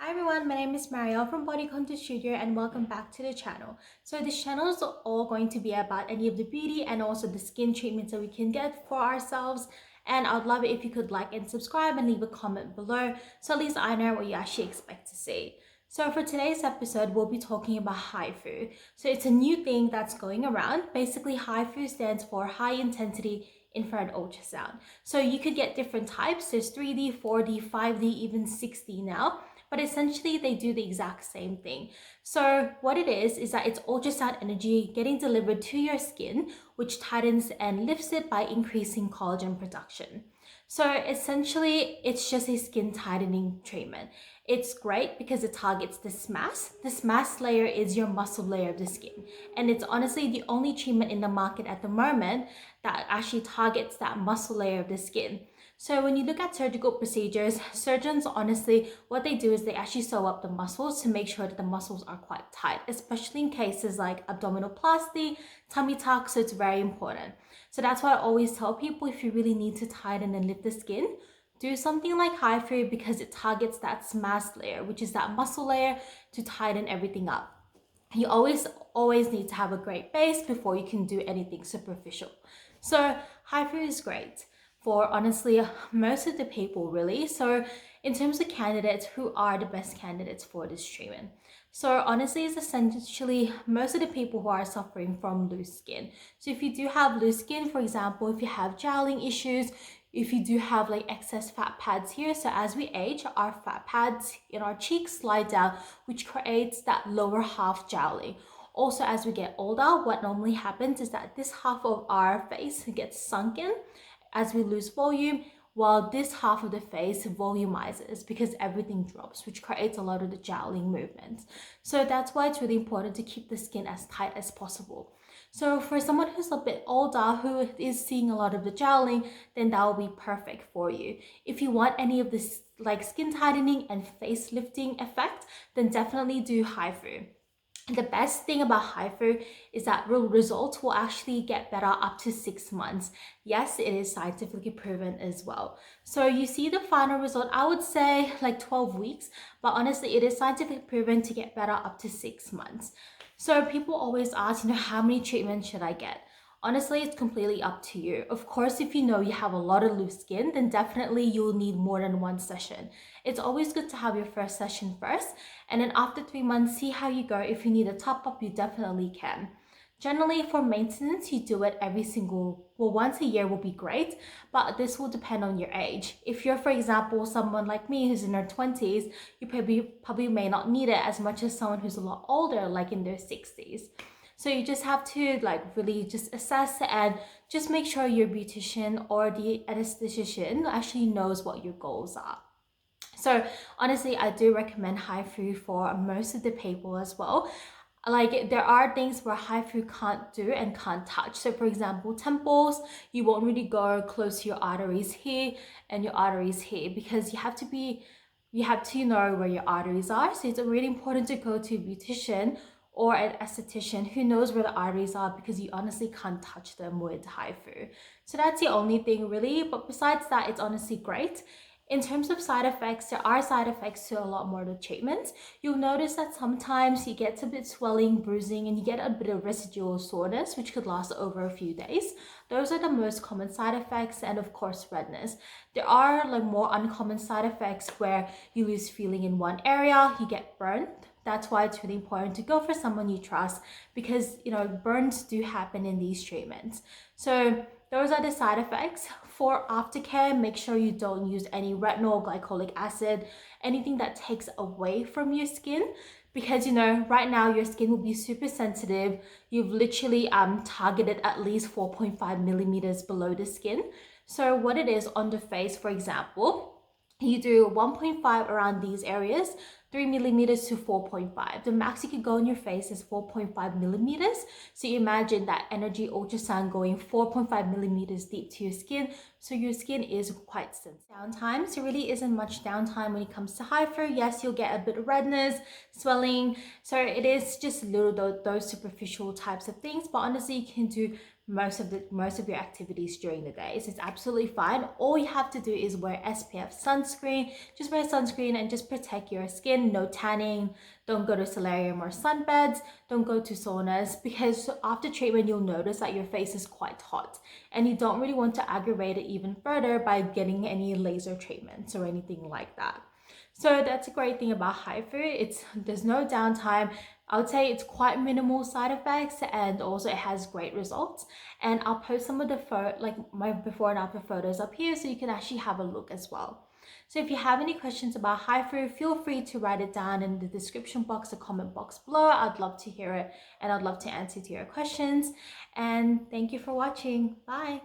Hi everyone, my name is Mariel from Bodycontour Studio and welcome back to the channel. So this channel is all going to be about any of the beauty and also the skin treatments that we can get for ourselves. And I'd love it if you could like and subscribe and leave a comment below so at least I know what you actually expect to see. So for today's episode, we'll be talking about HIFU. So it's a new thing that's going around. Basically, HIFU stands for high intensity infrared ultrasound. So you could get different types. There's 3D, 4D, 5D, even 6D now. But essentially they do the exact same thing. So what it is that it's ultrasound energy getting delivered to your skin, which tightens and lifts it by increasing collagen production. So essentially it's just a skin tightening treatment. It's great because it targets the SMAS. The SMAS layer is your muscle layer of the skin. And it's honestly the only treatment in the market at the moment that actually targets that muscle layer of the skin. So when you look at surgical procedures, surgeons honestly, what they do is they actually sew up the muscles to make sure that the muscles are quite tight, especially in cases like abdominoplasty, tummy tuck, so it's very important. So that's why I always tell people if you really need to tighten and lift the skin, do something like HIFU because it targets that SMAS layer, which is that muscle layer to tighten everything up. You always need to have a great base before you can do anything superficial. So HIFU is great for honestly most of the people really. So in terms of candidates, who are the best candidates for this treatment? So honestly, it's essentially most of the people who are suffering from loose skin. So if you do have loose skin, for example, if you have jowling issues, if you do have like excess fat pads here, so as we age, our fat pads in our cheeks slide down, which creates that lower half jowling. Also, as we get older, what normally happens is that this half of our face gets sunken as we lose volume, while this half of the face volumizes because everything drops, which creates a lot of the jowling movements. So that's why it's really important to keep the skin as tight as possible. So for someone who's a bit older, who is seeing a lot of the jowling, then that will be perfect for you. If you want any of this like skin tightening and face lifting effect, then definitely do HIFU. The best thing about HIFU is that results will actually get better up to 6 months. Yes, it is scientifically proven as well. So you see the final result, I would say like 12 weeks, but honestly, it is scientifically proven to get better up to 6 months. So people always ask, how many treatments should I get? Honestly, it's completely up to you. Of course, if you know you have a lot of loose skin, then definitely you'll need more than one session. It's always good to have your first session first, and then after 3 months, see how you go. If you need a top up, you definitely can. Generally, for maintenance, you do it once a year will be great, but this will depend on your age. If you're, for example, someone like me who's in their 20s, you probably may not need it as much as someone who's a lot older, like in their 60s. So you just have to like really just assess and just make sure your beautician or the anesthetician actually knows what your goals are. So honestly, I do recommend HIFU for most of the people as well. Like there are things where HIFU can't do and can't touch. So for example, temples, you won't really go close to your arteries here and your arteries here because you have to know where your arteries are. So it's really important to go to a beautician or an esthetician who knows where the arteries are because you honestly can't touch them with HIFU. So that's the only thing really, but besides that, it's honestly great. In terms of side effects, there are side effects to a lot more of the treatments. You'll notice that sometimes you get a bit swelling, bruising, and you get a bit of residual soreness, which could last over a few days. Those are the most common side effects, and of course, redness. There are like more uncommon side effects where you lose feeling in one area, you get burnt. That's why it's really important to go for someone you trust because burns do happen in these treatments. So those are the side effects. For aftercare, make sure you don't use any retinol, glycolic acid, anything that takes away from your skin because right now your skin will be super sensitive. You've literally targeted at least 4.5 millimeters below the skin. So what it is on the face, for example, you do 1.5 around these areas, 3 millimeters to 4.5. The max you could go on your face is 4.5 millimeters. So you imagine that energy ultrasound going 4.5 millimeters deep to your skin. So your skin is quite sensitive. Downtime, so really isn't much downtime when it comes to HIFU. Yes, you'll get a bit of redness, swelling. So it is just little those superficial types of things, but honestly, you can do most of your activities during the day. So it's absolutely fine. All you have to do is wear SPF sunscreen. Just wear sunscreen and just protect your skin. No tanning. Don't go to solarium or sunbeds. Don't go to saunas, because after treatment you'll notice that your face is quite hot and you don't really want to aggravate it even further by getting any laser treatments or anything like that. So that's a great thing about HIFU. There's no downtime. I would say it's quite minimal side effects, and also it has great results. And I'll post some of the my before and after photos up here so you can actually have a look as well. So if you have any questions about HIFU, feel free to write it down in the description box, the comment box below. I'd love to hear it and I'd love to answer to your questions. And thank you for watching. Bye.